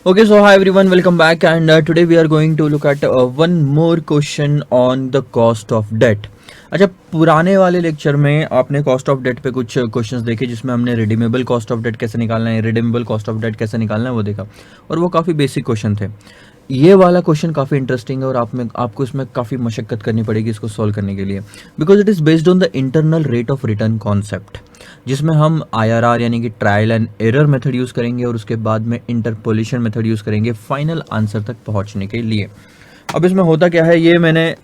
Okay, so hi everyone, welcome back, and today we are going to look at one more question on the cost of debt. अच्छा, पुराने वाले lecture में आपने cost of date पे कुछ questions देखे जिसमें हमने रिडीमेबल कॉस्ट ऑफ डेट कैसे निकालना है, रिडीमेबल कॉस्ट ऑफ डेट कैसे निकालना है वो देखा, और वो काफ़ी बेसिक क्वेश्चन थे। ये वाला क्वेश्चन काफ़ी इंटरेस्टिंग है और आपको इसमें काफ़ी मशक्कत करनी पड़ेगी इसको सॉल्व करने के लिए, because it is based on the internal rate of return concept, जिसमें हम IRR यानी कि trial and error method use करेंगे और उसके बाद में इंटरपोलेशन मेथड यूज़ करेंगे फाइनल आंसर तक पहुंचने के लिए। अब इसमें होता क्या है, ये मैंने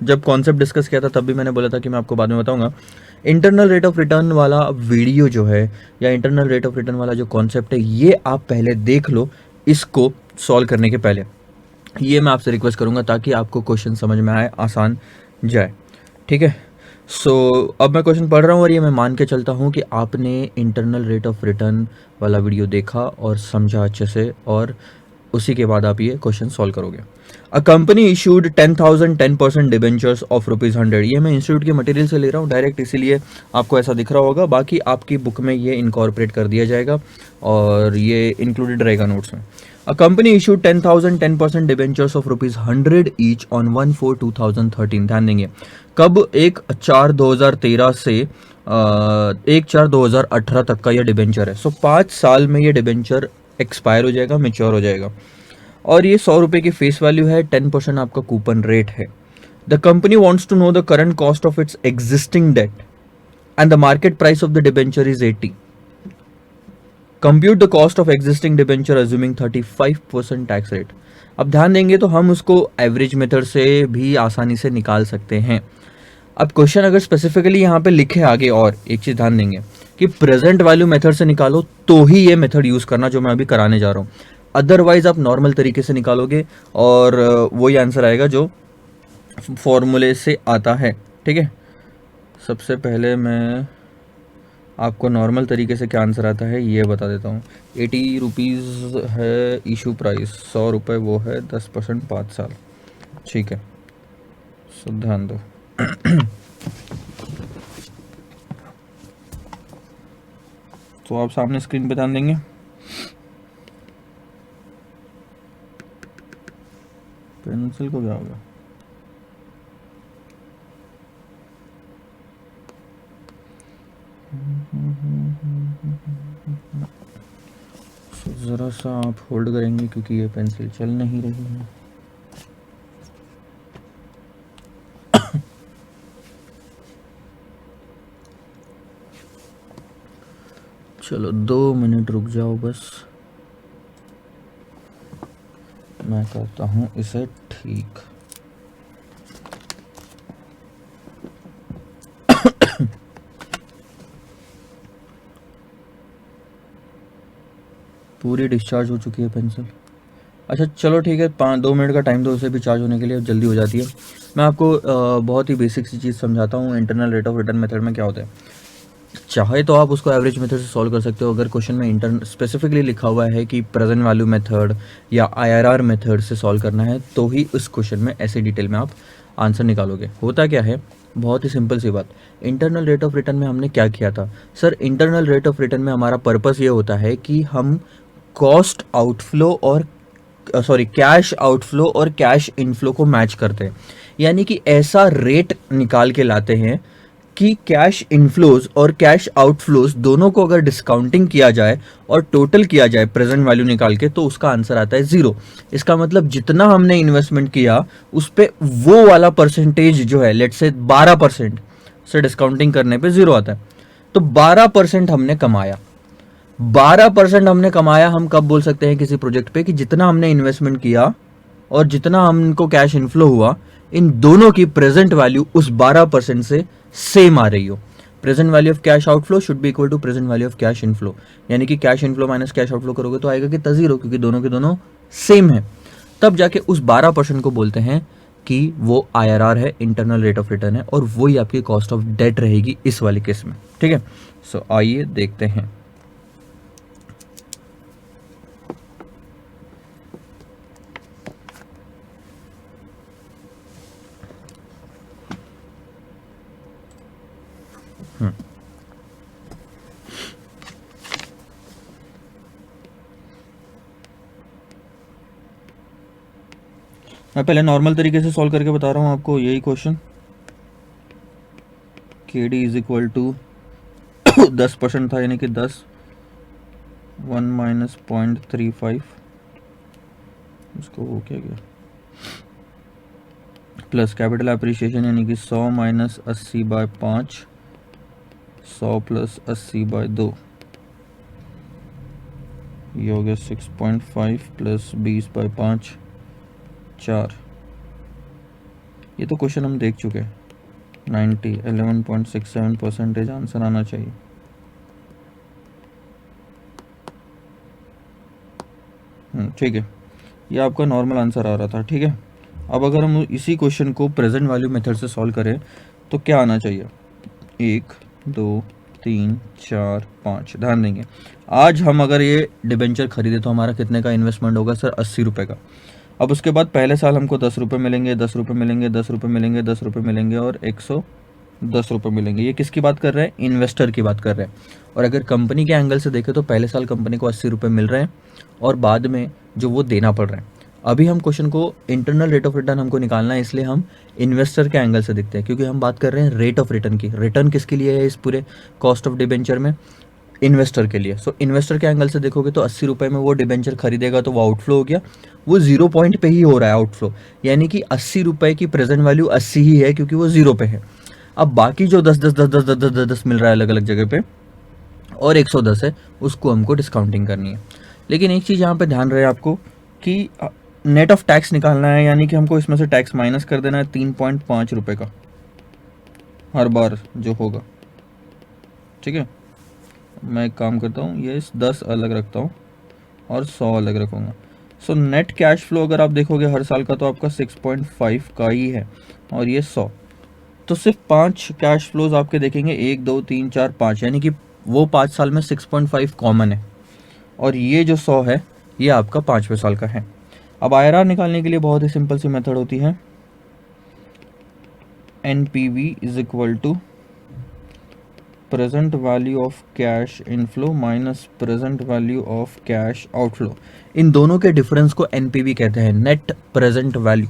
जब कॉन्सेप्ट डिस्कस किया था तब भी मैंने बोला था कि मैं आपको बाद में बताऊंगा। इंटरनल रेट ऑफ रिटर्न वाला वीडियो जो है या इंटरनल रेट ऑफ रिटर्न वाला जो कॉन्सेप्ट है ये आप पहले देख लो इसको सॉल्व करने के पहले। ये मैं आपसे रिक्वेस्ट करूंगा ताकि आपको क्वेश्चन समझ में आए, आसान जाए। ठीक है, सो अब मैं क्वेश्चन पढ़ रहा हूँ और ये मैं मान के चलता हूँ कि आपने इंटरनल रेट ऑफ रिटर्न वाला वीडियो देखा और समझा अच्छे से, और उसी के बाद आप ये क्वेश्चन सॉल्व करोगे। A company issued 10,000 10% debentures of ₹100। ये मैं इंस्टीट्यूट के मटेरियल से ले रहा हूँ डायरेक्ट, इसीलिए आपको ऐसा दिख रहा होगा। बाकी आपकी बुक में ये इनकॉर्पोरेट कर दिया जाएगा और ये इंक्लूडेड रहेगा नोट्स में। A company issued 10,000 10% debentures of ₹100 each on 1/4/2013। ध्यान देंगे कब, 1/4/2013 से 1/4/2018 तक का ये डिबेंचर है। सो 5 साल में ये डिबेंचर एक्सपायर हो जाएगा, मेच्योर हो जाएगा, और ये 100 रुपये की फेस वैल्यू है, 10% आपका कूपन रेट है। The company wants to know the current cost of its existing debt and the market price of the debenture is 80। Compute the cost of existing debenture assuming 35% tax rate. अब ध्यान देंगे तो हम उसको average method से भी आसानी से निकाल सकते हैं। अब क्वेश्चन अगर स्पेसिफिकली यहाँ पे लिखे आगे, और एक चीज ध्यान देंगे कि प्रेजेंट वैल्यू मेथड से निकालो तो ही ये मेथड यूज करना जो मैं अभी कराने जा रहा हूँ, अदरवाइज आप नॉर्मल तरीके से निकालोगे और वही आंसर आएगा जो फॉर्मूले से आता है। ठीक है, सबसे पहले मैं आपको नॉर्मल तरीके से क्या आंसर आता है ये बता देता हूँ। 80 रुपीज़ है इशू प्राइस, 100 रुपये वो है 10% 5 साल। ठीक है, सो ध्यान दो। तो आप सामने स्क्रीन पे ध्यान देंगे। पेंसिल को क्या होगा, ज़रा सा आप होल्ड करेंगे क्योंकि ये पेंसिल चल नहीं रही है। चलो 2 मिनट रुक जाओ बस, मैं करता हूँ इसे ठीक। पूरी डिस्चार्ज हो चुकी है पेंसिल। अच्छा चलो ठीक है, 2 मिनट का टाइम दो उसे भी चार्ज होने के लिए, जल्दी हो जाती है। मैं आपको बहुत ही बेसिक सी चीज़ समझाता हूँ internal rate of return method में क्या होता है। चाहे तो आप उसको एवरेज मेथड से सॉल्व कर सकते हो, अगर क्वेश्चन में इंटरन स्पेसिफिकली लिखा हुआ है कि प्रेजेंट वैल्यू मेथड या IRR मेथड से सॉल्व करना है तो ही उस क्वेश्चन में ऐसे डिटेल में आप आंसर निकालोगे। होता क्या है, बहुत ही सिंपल सी बात। इंटरनल रेट ऑफ रिटर्न में हमने क्या किया था sir, internal rate of return में हमारा पर्पस ये होता है कि हम कॉस्ट आउटफ्लो और कैश आउटफ्लो और कैश इनफ्लो को मैच करते हैं, यानी कि ऐसा रेट निकाल के लाते हैं कि कैश इनफ्लोज और कैश आउटफ्लोज दोनों को अगर डिस्काउंटिंग किया जाए और टोटल किया जाए प्रेजेंट वैल्यू निकाल के तो उसका आंसर आता है 0। इसका मतलब जितना हमने इन्वेस्टमेंट किया उस पे वो वाला परसेंटेज जो है, लेट्स से 12% से डिस्काउंटिंग करने पे 0 आता है, तो 12% हमने कमाया। 12% हमने कमाया, हम कब बोल सकते हैं किसी प्रोजेक्ट पे कि जितना हमने इन्वेस्टमेंट किया और जितना हमको कैश इनफ्लो हुआ, इन दोनों की प्रेजेंट वैल्यू उस 12% से सेम आ रही हो। Present value of cash outflow should be equal to present value of cash inflow, यानी कि cash inflow minus cash outflow करोगे तो आएगा कितना, 0, क्योंकि दोनों के दोनों सेम है। तब जाके उस 12% को बोलते हैं कि वो IRR है, इंटरनल रेट ऑफ रिटर्न है, और वही आपकी कॉस्ट ऑफ डेट रहेगी इस वाले केस में। ठीक है, सो आइए देखते हैं। मैं पहले नॉर्मल तरीके से सॉल्व करके बता रहा हूँ आपको यही क्वेश्चन। के डी इज इक्वल टू 10% था, यानी कि 10 1 माइनस 0.35, उसको वो क्या गया, प्लस कैपिटल अप्रिसिएशन यानी कि 100 माइनस 80/5, 100 प्लस 80/2, ये हो गया 6.5 प्लस 20/5 4। ये तो क्वेश्चन हम देख चुके हैं। 11.67% आंसर आना चाहिए। ठीक है, ये आपका नॉर्मल आंसर आ रहा था। ठीक है, अब अगर हम इसी क्वेश्चन को प्रेजेंट वैल्यू मेथड से सॉल्व करें तो क्या आना चाहिए, 1 2 3 4 5। ध्यान देंगे, आज हम अगर ये डिबेंचर खरीदे तो हमारा कितने का इन्वेस्टमेंट होगा सर, 80 रुपये का। अब उसके बाद पहले साल हमको 10 रुपये मिलेंगे, 10 रुपये मिलेंगे, 10 रुपये मिलेंगे, 10 रुपये मिलेंगे और 110 रुपये मिलेंगे। ये किसकी बात कर रहे हैं, इन्वेस्टर की बात कर रहे हैं। और अगर कंपनी के एंगल से देखें तो पहले साल कंपनी को 80 रुपये मिल रहे हैं और बाद में जो वो देना पड़ रहा है। अभी हम क्वेश्चन को इंटरनल रेट ऑफ रिटर्न हमको निकालना है, इसलिए हम इन्वेस्टर के एंगल से देखते हैं, क्योंकि हम बात कर रहे हैं रेट ऑफ रिटर्न की। रिटर्न किसके लिए है इस पूरे कॉस्ट ऑफ डिबेंचर में, इन्वेस्टर के लिए। सो इन्वेस्टर के एंगल से देखोगे तो 80 रुपये में वो डिबेंचर खरीदेगा तो वो आउटफ्लो हो गया, वो 0 पॉइंट पे ही हो रहा है आउटफ्लो, यानी कि 80 रुपये की प्रेजेंट वैल्यू 80 ही है क्योंकि वो 0 पे है। अब बाकी जो 10 मिल रहा है अलग अलग जगह पे और 110 है, उसको हमको डिस्काउंटिंग करनी है। लेकिन एक चीज़ यहाँ पे ध्यान रहे आपको कि नेट ऑफ टैक्स निकालना है, यानी कि हमको इसमें से टैक्स माइनस कर देना है 3.5 रुपये का हर बार जो होगा। ठीक है, मैं एक काम करता हूँ, ये 10 अलग रखता हूँ और 100 अलग रखूँगा। सो नेट कैश फ्लो अगर आप देखोगे हर साल का तो आपका 6.5 का ही है और ये 100, तो सिर्फ 5 कैश फ्लोज आपके देखेंगे, 1 2 3 4 5, यानी कि वो 5 साल में 6.5 कॉमन है और ये जो 100 है ये आपका 5वें साल का है। अब IRR निकालने के लिए बहुत ही सिंपल सी मेथड होती है, NPV is equal to present value of cash inflow minus present value of cash outflow. इन दोनों के डिफरेंस को NPV कहते हैं, नेट प्रेजेंट वैल्यू।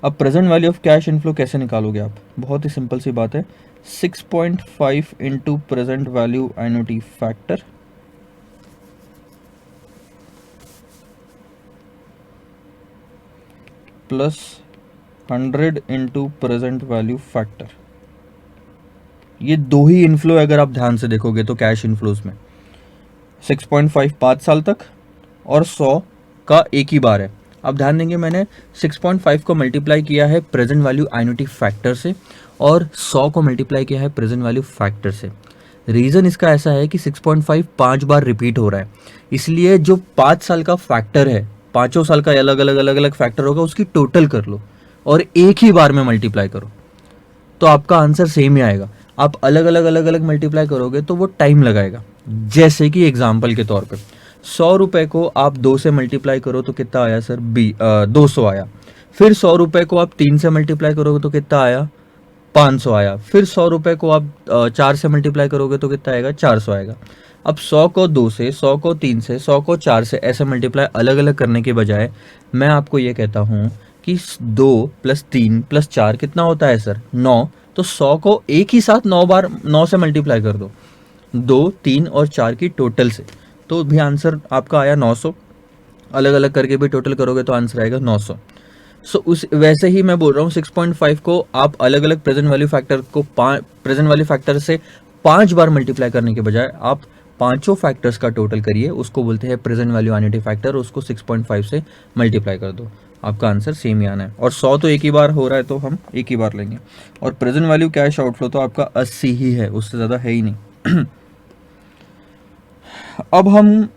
अब present value of cash inflow कैसे निकालोगे आप, बहुत ही सिंपल सी बात है, 6.5 into present value annuity factor plus 100 into present value factor. ये दो ही इनफ्लो अगर आप ध्यान से देखोगे तो कैश इनफ्लोज में 6.5 5 साल तक और 100 का एक ही बार है। अब ध्यान देंगे, मैंने 6.5 को मल्टीप्लाई किया है प्रेजेंट वैल्यू एन्युटी फैक्टर से और 100 को मल्टीप्लाई किया है प्रेजेंट वैल्यू फैक्टर से। रीज़न इसका ऐसा है कि 6.5 5 बार रिपीट हो रहा है, इसलिए जो 5 साल का फैक्टर है, पाँचों साल का अलग अलग फैक्टर होगा, उसकी टोटल कर लो और एक ही बार में मल्टीप्लाई करो तो आपका आंसर सेम ही आएगा। आप अलग अलग मल्टीप्लाई करोगे तो वो टाइम लगाएगा। जैसे कि एग्जाम्पल के तौर पे 100 रुपये को आप 2 से मल्टीप्लाई करो तो कितना आया सर, 200 आया। फिर 100 रुपये को आप 3 से मल्टीप्लाई करोगे तो कितना आया, 500 आया। फिर 100 रुपये को आप 4 से मल्टीप्लाई करोगे तो कितना आएगा, 400 आएगा। अब 100 को 2 से, 100 को 3 से, 100 को 4 से ऐसे मल्टीप्लाई अलग अलग करने के बजाय मैं आपको ये कहता हूँ कि 2 + 3 + 4 कितना होता है सर, 9। तो 100 को एक ही साथ 9 बार 9 से मल्टीप्लाई कर दो, 2 3 और 4 की टोटल से, तो भी आंसर आपका आया 900। अलग अलग करके भी टोटल करोगे तो आंसर आएगा 900। सो उस वैसे ही मैं बोल रहा हूँ 6.5 को आप अलग अलग प्रेजेंट वैल्यू फैक्टर को प्रेजेंट वैल्यू फैक्टर से 5 बार मल्टीप्लाई करने के बजाय आप पांचों फैक्टर्स का टोटल करिए, उसको बोलते हैं प्रेजेंट वैल्यू एन्युटी फैक्टर, उसको 6.5 से मल्टीप्लाई कर दो, आपका आंसर सेम ही आना है। और 100 तो एक ही बार हो रहा है तो हम एक ही बार लेंगे, और प्रेजेंट वैल्यू कैश आउटफ्लो तो आपका 80 ही है, उससे ज़्यादा है ही नहीं। अब हम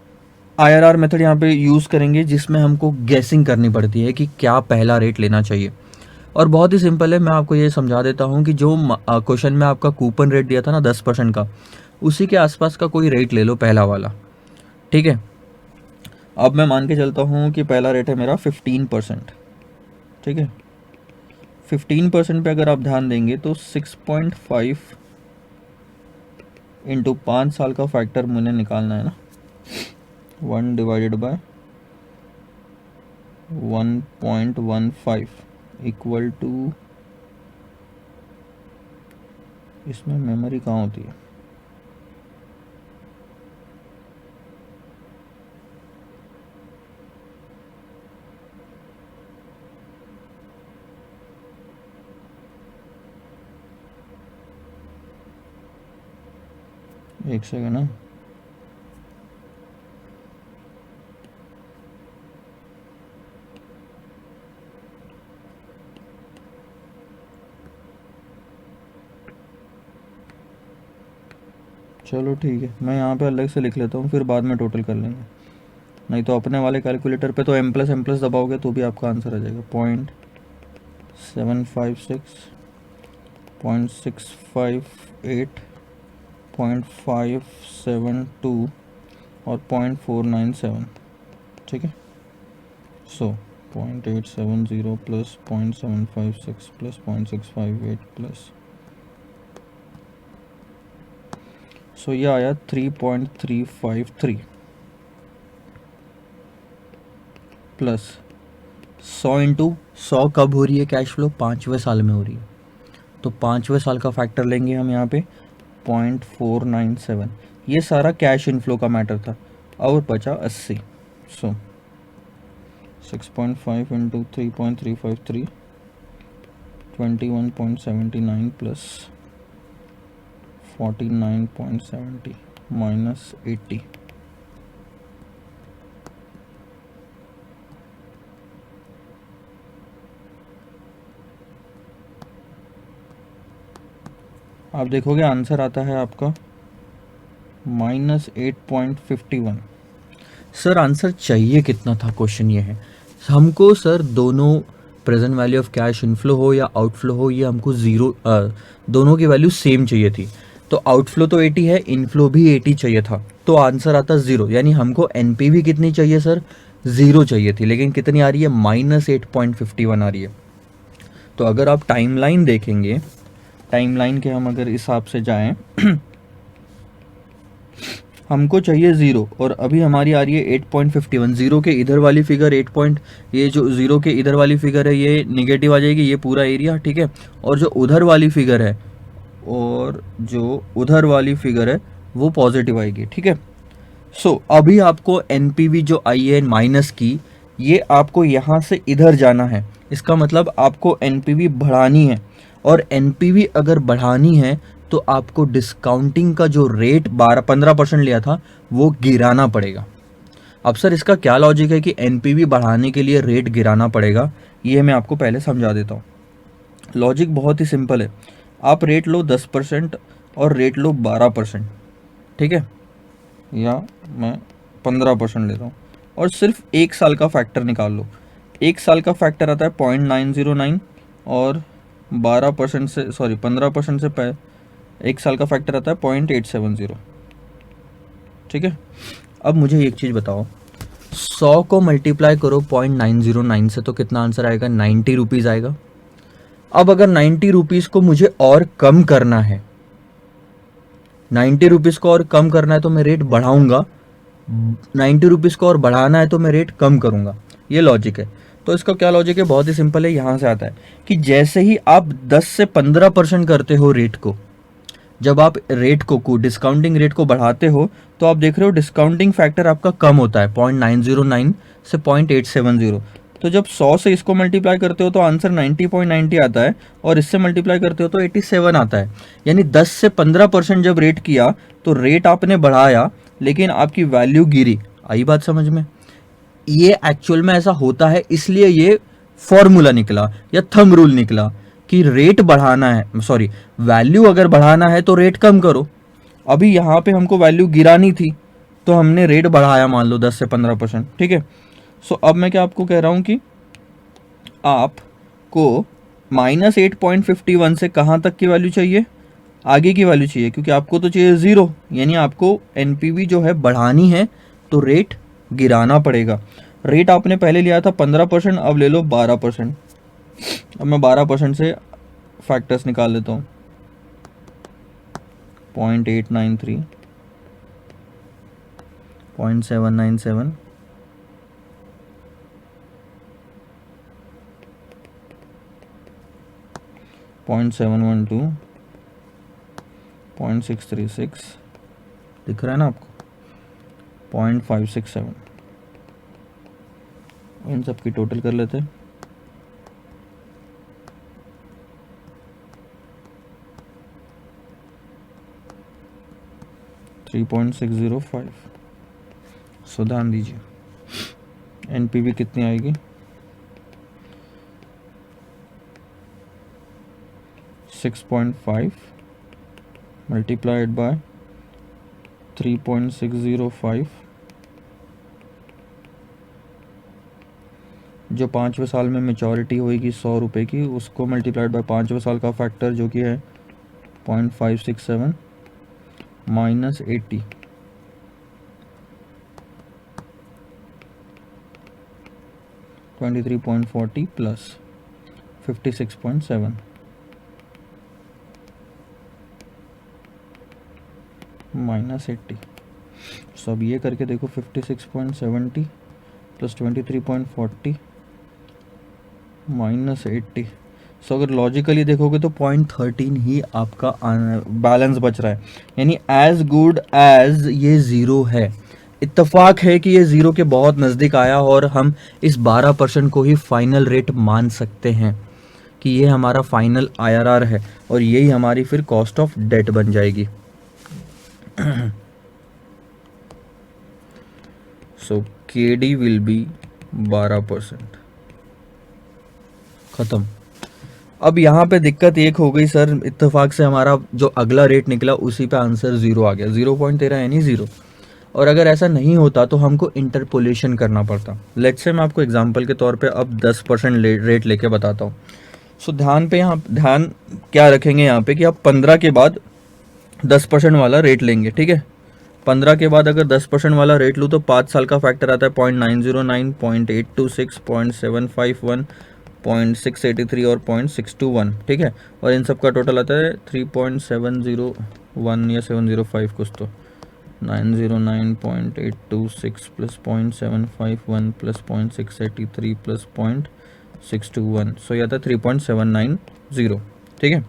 IRR मेथड यहाँ पे यूज़ करेंगे जिसमें हमको गैसिंग करनी पड़ती है कि क्या पहला रेट लेना चाहिए। और बहुत ही सिंपल है, मैं आपको ये समझा देता हूँ कि जो क्वेश्चन में आपका कूपन रेट दिया था ना 10% का, उसी के आसपास का कोई रेट ले लो पहला वाला, ठीक है। अब मैं मान के चलता हूँ कि पहला रेट है मेरा 15%, ठीक है। 15% पे अगर आप ध्यान देंगे तो 6.5 इंटू 5 साल का फैक्टर मुझे निकालना है ना, 1 डिवाइडेड बाय 1.15 इक्वल टू, इसमें मेमोरी कहाँ होती है, एक सेकंड ना, चलो ठीक है, मैं यहाँ पे अलग से लिख लेता हूँ, फिर बाद में टोटल कर लेंगे। नहीं तो अपने वाले कैलकुलेटर पे तो एम प्लस दबाओगे तो भी आपका आंसर आ जाएगा 0.756, 0.658, 0.572 और 0.497, ठीक है। सो 0.870 प्लस 0.756 प्लस 0.658 प्लस, सो ये आया 3.353 प्लस 100 इंटू 100 कब हो रही है कैश फ्लो, 5वें साल में हो रही है, तो 5वें साल का फैक्टर लेंगे हम यहाँ पे 0.497। ये सारा कैश इनफ्लो का मैटर था, और बचा 80। सो 6.5 इंटू 3.353, 21.79 प्लस 49.70 माइनस 80। आप देखोगे आंसर आता है आपका -8.51। सर आंसर चाहिए कितना था, क्वेश्चन ये है हमको सर, दोनों present value of cash inflow हो या आउटफ्लो हो, ये हमको ज़ीरो, दोनों की वैल्यू सेम चाहिए थी। तो आउटफ्लो तो 80 है, इनफ्लो भी 80 चाहिए था, तो आंसर आता 0। यानी हमको एनपीवी कितनी चाहिए सर, 0 चाहिए थी, लेकिन कितनी आ रही है, -8.51 आ रही है। तो अगर आप टाइमलाइन देखेंगे, टाइमलाइन के हम अगर हिसाब से जाएं हमको चाहिए 0 और अभी हमारी आ रही है 8.51। 0 के इधर वाली फिगर 8 पॉइंट, ये जो 0 के इधर वाली फिगर है ये निगेटिव आ जाएगी, ये पूरा एरिया, ठीक है। और जो उधर वाली फिगर है, और जो उधर वाली फिगर है वो पॉजिटिव आएगी, ठीक है। सो अभी आपको एनपीवी जो आई है माइनस की, ये आपको यहाँ से इधर जाना है, इसका मतलब आपको एनपीवी बढ़ानी है, और एनपीवी अगर बढ़ानी है तो आपको डिस्काउंटिंग का जो रेट 12-15% लिया था वो गिराना पड़ेगा। अब सर इसका क्या लॉजिक है कि एनपीवी बढ़ाने के लिए रेट गिराना पड़ेगा, ये मैं आपको पहले समझा देता हूँ। लॉजिक बहुत ही सिंपल है, आप रेट लो 10% और रेट लो 12%, ठीक है, या मैं 15% लेता हूँ, और सिर्फ एक साल का फैक्टर निकाल लो। एक साल का फैक्टर आता है 0.909 और 12% से, सॉरी 15% से एक साल का फैक्टर आता है 0.870, ठीक है। अब मुझे एक चीज़ बताओ, 100 को मल्टीप्लाई करो 0.909 से तो कितना आंसर आएगा, 90 रुपीज़ आएगा। अब अगर 90 रुपीज़ को मुझे और कम करना है, 90 रुपीज़ को और कम करना है तो मैं रेट बढ़ाऊंगा, 90 रुपीज़ को और बढ़ाना है तो मैं रेट कम करूंगा, ये लॉजिक है। तो इसका क्या लॉजिक है, बहुत ही सिंपल है, यहाँ से आता है कि जैसे ही आप 10 से 15% करते हो रेट को, जब आप रेट को डिस्काउंटिंग रेट को बढ़ाते हो तो आप देख रहे हो डिस्काउंटिंग फैक्टर आपका कम होता है 0.909 से 0.870। तो जब 100 से इसको मल्टीप्लाई करते हो तो आंसर 90.90 आता है, और इससे मल्टीप्लाई करते हो तो 87 आता है। यानी 10 से 15% जब रेट किया तो रेट आपने बढ़ाया लेकिन आपकी वैल्यू गिरी। आई बात समझ में, ये एक्चुअल में ऐसा होता है, इसलिए ये फॉर्मूला निकला या थंब रूल निकला कि रेट बढ़ाना है, सॉरी वैल्यू अगर बढ़ाना है तो रेट कम करो। अभी यहाँ पे हमको वैल्यू गिरानी थी तो हमने रेट बढ़ाया, मान लो 10 से 15%, ठीक है। सो अब मैं क्या आपको कह रहा हूँ कि आपको -8.51 से कहाँ तक की वैल्यू चाहिए, आगे की वैल्यू चाहिए, क्योंकि आपको तो चाहिए 0, यानी आपको एनपीवी जो है बढ़ानी है तो रेट गिराना पड़ेगा। रेट आपने पहले लिया था 15%, अब ले लो 12%। अब मैं 12% से फैक्टर्स निकाल लेता हूँ, 0.893, 0.797, 0.712, 0.636 दिख रहा है ना आपको, 0.567, इन सब की टोटल कर लेते हैं। $3.605। सो ध्यान दीजिए एनपीवी कितनी आएगी, 6.5 मल्टीप्लाइड बाय 3.605, जो 5वें साल में मेचोरिटी होगी 100 रुपये की, उसको मल्टीप्लाइड बाय 5वें साल का फैक्टर जो कि है 0.567 माइनस 80, $23.40 प्लस 56.7 माइनस 80। सो अब ये करके देखो 56.70 प्लस 23.40 माइनस 80। सो अगर लॉजिकली देखोगे तो 0.13 ही आपका बैलेंस बच रहा है, यानी एज गुड एज ये ज़ीरो है। इत्तेफाक है कि ये ज़ीरो के बहुत नज़दीक आया और हम इस 12% को ही फाइनल रेट मान सकते हैं कि ये हमारा फाइनल IRR है और यही हमारी फिर कॉस्ट ऑफ डेट बन जाएगी। सो KD विल बी 12%। ख़त्म। अब यहाँ पे दिक्कत एक हो गई सर, इत्तेफाक से हमारा जो अगला रेट निकला उसी पे आंसर ज़ीरो आ गया, 0.13 यानी ज़ीरो। और अगर ऐसा नहीं होता तो हमको इंटरपोलेशन करना पड़ता। लेट्स से मैं आपको एग्जांपल के तौर पे अब 10% रेट लेके बताता हूँ। सो ध्यान क्या रखेंगे यहाँ पे कि आप 15 के बाद 10% वाला रेट लेंगे, ठीक है। 15 के बाद अगर 10% वाला रेट लूँ तो 5 साल का फैक्टर आता है 0.909, 0.826, 0.751, 0.683 और 0.621, ठीक है। और इन सब का टोटल आता है 3.701 या 705 कुछ, तो 909.826 प्लस 0.751 प्लस 0.683 प्लस 0.621, सो ये आता है 3.790, ठीक है।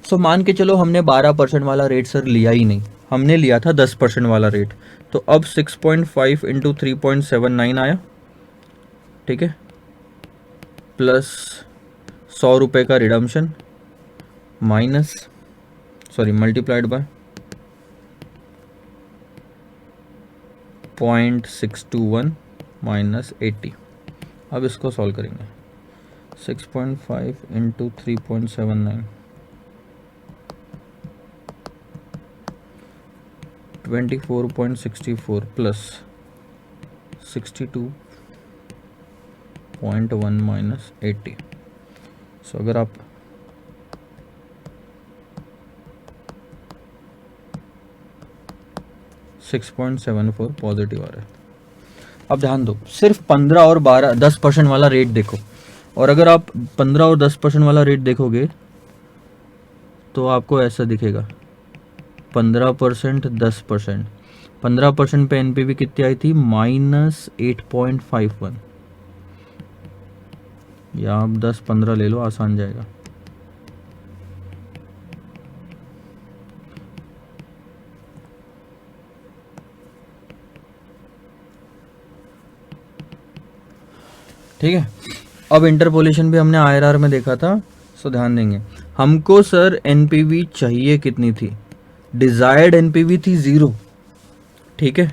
सो मान के चलो हमने 12% वाला रेट सर लिया ही नहीं, हमने लिया था 10% वाला रेट। तो अब 6.5 इंटू 3.79 आया, ठीक है, प्लस 100 रुपये का रिडम्पशन मल्टीप्लाइड बाय 0.621 माइनस 80। अब इसको सॉल्व करेंगे, 6.5 इंटू 3.79, 24.64 प्लस 62.1 माइनस 80। सो अगर आप $6.74 पॉजिटिव आ रहा है। अब ध्यान दो, सिर्फ 15 और 10% वाला रेट देखो, और अगर आप 15 और 10% वाला रेट देखोगे तो आपको ऐसा दिखेगा 15%, 10%। 15% पे एनपीवी कितनी आई थी, -8.51, या आप 10-15 ले लो, आसान जाएगा। ठीक है। अब इंटरपोलेशन भी हमने IRR में देखा था, सो ध्यान देंगे। हमको सर एनपीवी चाहिए कितनी थी, डिजायर्ड एनपीवी थी 0, ठीक है,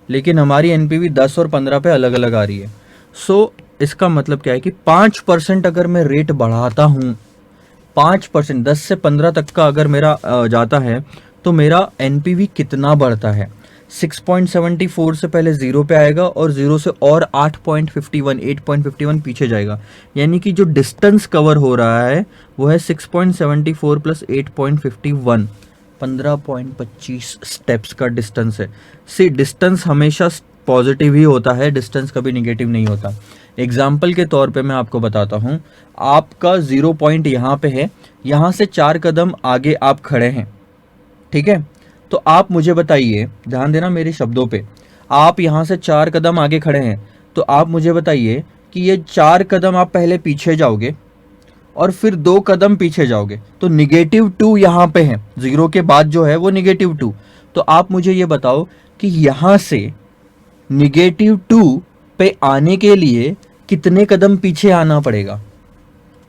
लेकिन हमारी एनपीवी 10 और 15 पे अलग अलग आ रही है। सो इसका मतलब क्या है कि 5% अगर मैं रेट बढ़ाता हूँ, 5%, 10 से 15 तक का अगर मेरा जाता है तो मेरा एनपीवी कितना बढ़ता है, 6.74 से पहले 0 पे आएगा और 0 से और 8.51 पीछे जाएगा, यानी कि जो डिस्टेंस कवर हो रहा है वो है 6.74 प्लस 8.51, 15.25 स्टेप्स का डिस्टेंस है। सी डिस्टेंस हमेशा पॉजिटिव ही होता है, डिस्टेंस कभी निगेटिव नहीं होता। एग्जाम्पल के तौर पे मैं आपको बताता हूँ, आपका 0 पॉइंट यहाँ पे है, यहाँ से 4 कदम आगे आप खड़े हैं, ठीक है। तो आप मुझे बताइए, ध्यान देना मेरे शब्दों पे, आप यहाँ से 4 कदम आगे खड़े हैं, तो आप मुझे बताइए कि ये 4 कदम आप पहले पीछे जाओगे और फिर 2 कदम पीछे जाओगे तो -2 यहाँ पे है, 0 के बाद जो है वो -2। तो आप मुझे ये बताओ कि यहाँ से -2 पे आने के लिए कितने कदम पीछे आना पड़ेगा।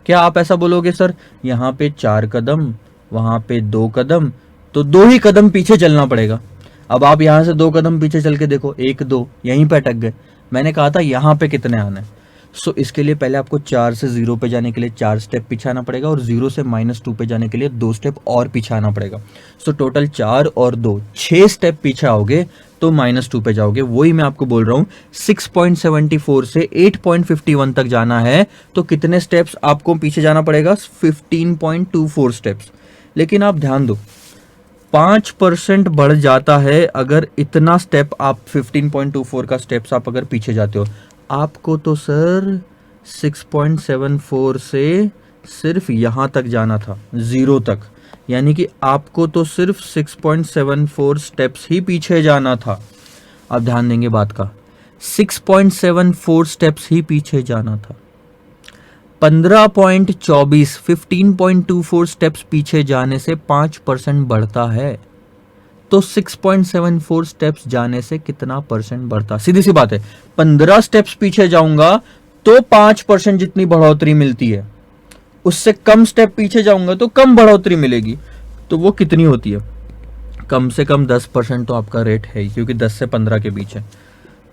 क्या आप ऐसा बोलोगे सर यहाँ पे 4 कदम, वहां पे 2 कदम, तो 2 ही कदम पीछे चलना पड़ेगा। अब आप यहां से 2 कदम पीछे चल के देखो, 1 2 यहीं पे अटक गए। मैंने कहा था यहाँ पे कितने आना है। सो इसके लिए पहले आपको 4 से 0 पे जाने के लिए 4 स्टेप पीछे आना पड़ेगा और 0 से -2 पे जाने के लिए 2 स्टेप और पीछे आना पड़ेगा। सो टोटल 4 और 2 6 स्टेप पीछे आओगे तो -2 पे जाओगे। वही मैं आपको बोल रहा हूँ 6.74 से 8.51 तक जाना है तो कितने स्टेप्स आपको पीछे जाना पड़ेगा, 15.24 स्टेप्स। लेकिन आप ध्यान दो 5% बढ़ जाता है अगर इतना स्टेप आप 15.24 का स्टेप्स आप अगर पीछे जाते हो। आपको तो सर 6.74 से सिर्फ यहां तक जाना था, 0 तक, यानी कि आपको तो सिर्फ 6.74 स्टेप्स ही पीछे जाना था। आप ध्यान देंगे बात का, 6.74 स्टेप्स ही पीछे जाना था। 15.24 स्टेप्स पीछे जाने से 5% बढ़ता है, तो 6.74 स्टेप्स जाने से कितना परसेंट बढ़ता। सीधी सी बात है, 15 स्टेप्स पीछे जाऊंगा तो 5% जितनी बढ़ोतरी मिलती है, उससे कम स्टेप पीछे जाऊंगा तो कम बढ़ोतरी मिलेगी। तो वो कितनी होती है, कम से कम 10% तो आपका रेट है, क्योंकि 10 से 15 के बीच है।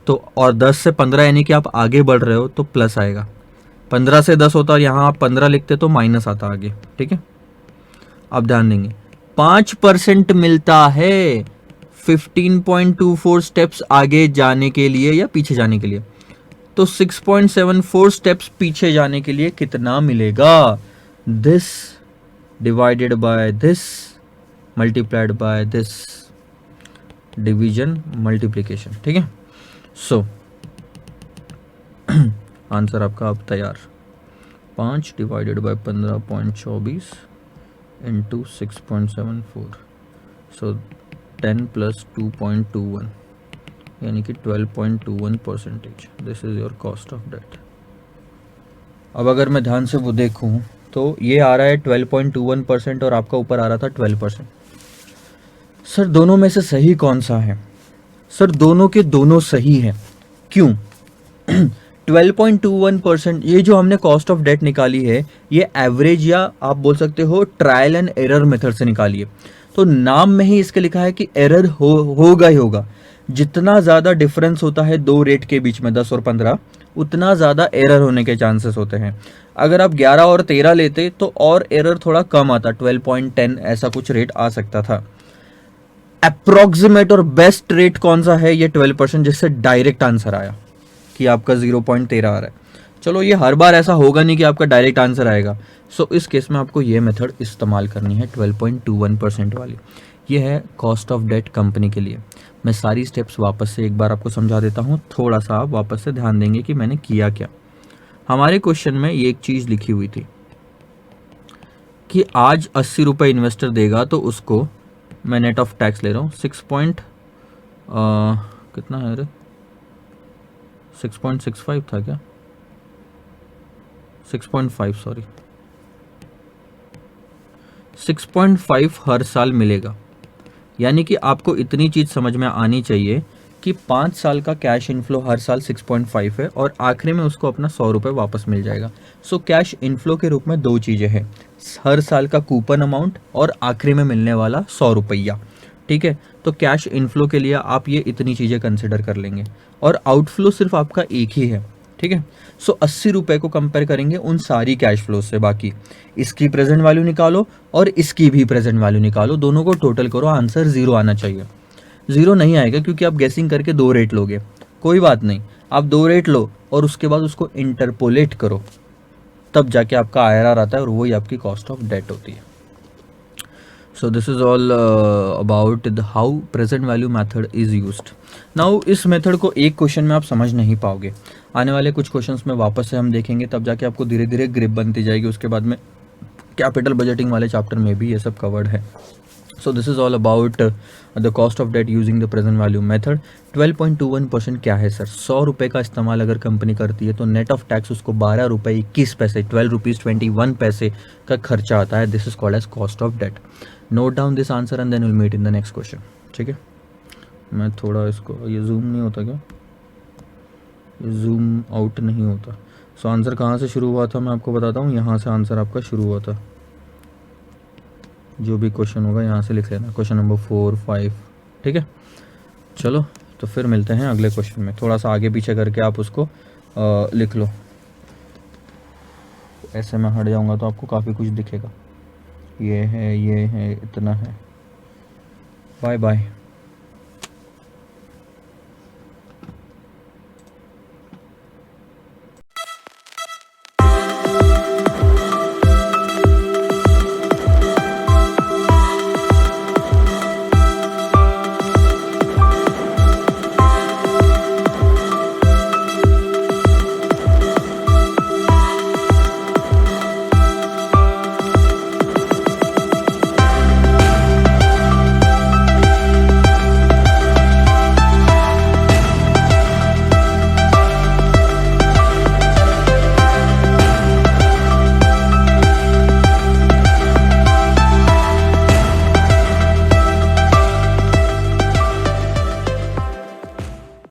तो और 10 से 15 यानी कि आप आगे बढ़ रहे हो तो प्लस आएगा। 15 से 10 होता और यहाँ आप 15 लिखते तो माइनस आता आगे। ठीक है, आप ध्यान देंगे 5% मिलता है 15.24 स्टेप्स आगे जाने के लिए या पीछे जाने के लिए। तो 6.74 स्टेप्स पीछे जाने के लिए कितना मिलेगा, this divided by this multiplied by this, division multiplication. ठीक है, सो आंसर आपका अब तैयार, 5 divided by 15.24 into 6.74, so 10 plus 2.21 यानी कि 12.21%। This is your cost of debt. अब अगर मैं ध्यान से वो देखूं तो ये आ रहा है 12.21% और आपका ऊपर आ रहा था 12%। सर दोनों में से सही कौन सा है? सर दोनों के दोनों सही है। क्यों? 12.21% ये जो हमने कॉस्ट ऑफ डेट निकाली है, ये एवरेज या आप बोल सकते हो ट्रायल एंड एरर मेथड से निकाली है। तो नाम में ही इसके लिखा है कि एरर होगा ही होगा। जितना ज़्यादा डिफरेंस होता है दो रेट के बीच में 10 और 15, उतना ज़्यादा एरर होने के चांसेस होते हैं। अगर आप 11 और 13 लेते तो और एरर थोड़ा कम आता, 12.10 ऐसा कुछ रेट आ सकता था। अप्रोक्सीमेट और बेस्ट रेट कौन सा है? ये 12%, जिससे डायरेक्ट आंसर आया कि आपका 0.13 आ रहा है। चलो ये हर बार ऐसा होगा नहीं कि आपका डायरेक्ट आंसर आएगा। सो इस केस में आपको ये मेथड इस्तेमाल करनी है 12.21% वाली। ये है कॉस्ट ऑफ डेट कंपनी के लिए। मैं सारी स्टेप्स वापस से एक बार आपको समझा देता हूँ, थोड़ा सा आप वापस से ध्यान देंगे कि मैंने किया क्या। हमारे क्वेश्चन में ये एक चीज़ लिखी हुई थी कि आज 80 रुपये इन्वेस्टर देगा तो उसको, मैं नेट ऑफ टैक्स ले रहा हूँ, कितना है रे, 6.65 था क्या, 6.5 सॉरी, 6.5 हर साल मिलेगा। यानी कि आपको इतनी चीज़ समझ में आनी चाहिए कि 5 साल का कैश इनफ्लो हर साल 6.5 है और आखिरी में उसको अपना 100 रुपये वापस मिल जाएगा। सो कैश इनफ्लो के रूप में दो चीज़ें हैं, हर साल का कूपन अमाउंट और आखिरी में मिलने वाला 100 रुपया। ठीक है, तो कैश इनफ्लो के लिए आप ये इतनी चीज़ें कंसिडर कर लेंगे और आउटफ्लो सिर्फ आपका एक ही है। ठीक है, सो 80 रुपये को कंपेयर करेंगे उन सारी कैश फ्लो से। बाकी इसकी प्रेजेंट वैल्यू निकालो और इसकी भी प्रेजेंट वैल्यू निकालो, दोनों को टोटल करो, आंसर 0 आना चाहिए। 0 नहीं आएगा क्योंकि आप गेसिंग करके 2 रेट लोगे। कोई बात नहीं, आप 2 रेट लो और उसके बाद उसको इंटरपोलेट करो, तब जाके आपका IRR आता है और वही आपकी कॉस्ट ऑफ डेट होती है। So this is all about how present value method is used. Now इस मेथड को एक क्वेश्चन में आप समझ नहीं पाओगे, आने वाले कुछ क्वेश्चंस में वापस से हम देखेंगे, तब जाके आपको धीरे धीरे ग्रिप बनती जाएगी। उसके बाद में कैपिटल बजटिंग वाले चैप्टर में भी ये सब कवर्ड है। So this is all about the cost of debt using the present value method. 12.21% क्या है सर? 100 रुपये का इस्तेमाल अगर कंपनी करती है तो नेट ऑफ टैक्स उसको 12 रुपये 21 पैसे 12 रुपीज़ 21 पैसे का खर्चा आता है। This is called as cost of debt. Note down this answer and then will meet in the next question. ठीक है, मैं थोड़ा इसको, ये जूम नहीं होता क्या? ये जूम आउट नहीं होता। सो आंसर कहाँ से शुरू हुआ था मैं आपको बताता हूँ। यहाँ से आंसर आपका शुरू हुआ था। जो भी क्वेश्चन होगा यहाँ से लिख लेना, क्वेश्चन नंबर 4, 5। ठीक है, चलो तो फिर मिलते हैं अगले क्वेश्चन में। थोड़ा सा आगे पीछे करके आप उसको लिख लो। ऐसे मैं हट जाऊँगा तो आपको काफ़ी कुछ दिखेगा। ये है, इतना है। Bye bye.